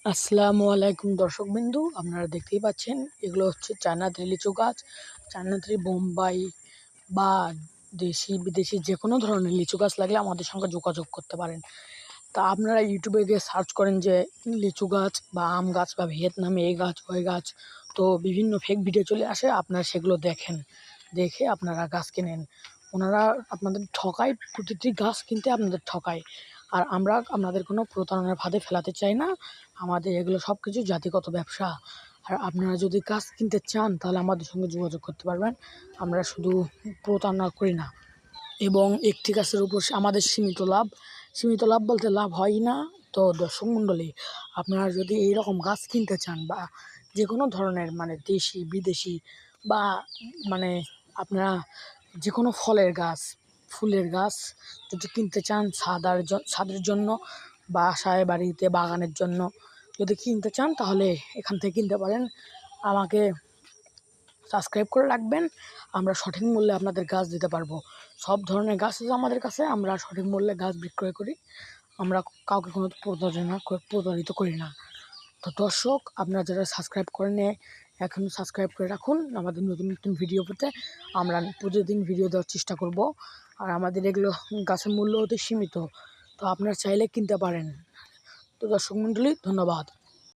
আসসালামু আলাইকুম দর্শকবিন্দু, আপনারা দেখতেই পাচ্ছেন এগুলো হচ্ছে চায়নাথ্রি লিচু গাছ। চায়নাথ্রি বোম্বাই বা দেশি বিদেশি যে কোনো ধরনের লিচু গাছ লাগলে আমাদের সঙ্গে যোগাযোগ করতে পারেন। তা আপনারা ইউটিউবে গিয়ে সার্চ করেন যে লিচু গাছ বা আম গাছ বা ভিয়েতনামে এই গাছ ওই গাছ, তো বিভিন্ন ফেক ভিডিও চলে আসে। আপনারা সেগুলো দেখেন, দেখে আপনারা গাছ কেনেন। ওনারা আপনাদের ঠকায়, প্রতিটি গাছ কিনতে আপনাদের ঠকায়। আর আমরা আপনাদের কোনো প্রতারণার ফাঁদে ফেলাতে চাই না। আমাদের এগুলো সব কিছু জাতিগত ব্যবসা। আর আপনারা যদি গাছ কিনতে চান তাহলে আমাদের সঙ্গে যোগাযোগ করতে পারবেন। আমরা শুধু প্রতারণা করি না, এবং একটি গাছের উপর আমাদের সীমিত লাভ বলতে লাভ হয় না। তো দর্শক মণ্ডলী, আপনারা যদি এইরকম গাছ কিনতে চান বা যে কোনো ধরনের মানে দেশি বিদেশি বা মানে আপনারা যে কোনো ফলের গাছ, ফুলের গাছ যদি কিনতে চান ছাদের জন্য, বাসায় বাড়িতে বাগানের জন্য যদি কিনতে চান তাহলে এখান থেকে কিনতে পারেন। আমাকে সাবস্ক্রাইব করে রাখবেন, আমরা সঠিক মূল্যে আপনাদের গাছ দিতে পারবো। সব ধরনের গাছ আছে আমাদের কাছে, আমরা সঠিক মূল্যে গাছ বিক্রয় করি। আমরা কাউকে কোনো প্রতারিত করি না। তো দর্শক, আপনারা যারা সাবস্ক্রাইব করেন এখন সাবস্ক্রাইব করে রাখুন আমাদের নতুন নতুন ভিডিও পেতে। আমরা প্রতিদিন ভিডিও দেওয়ার চেষ্টা করব। আর আমাদের এগুলো গাছের মূল্য অতি সীমিত, তো আপনারা চাইলে কিনতে পারেন। তো দর্শক মণ্ডলী, ধন্যবাদ।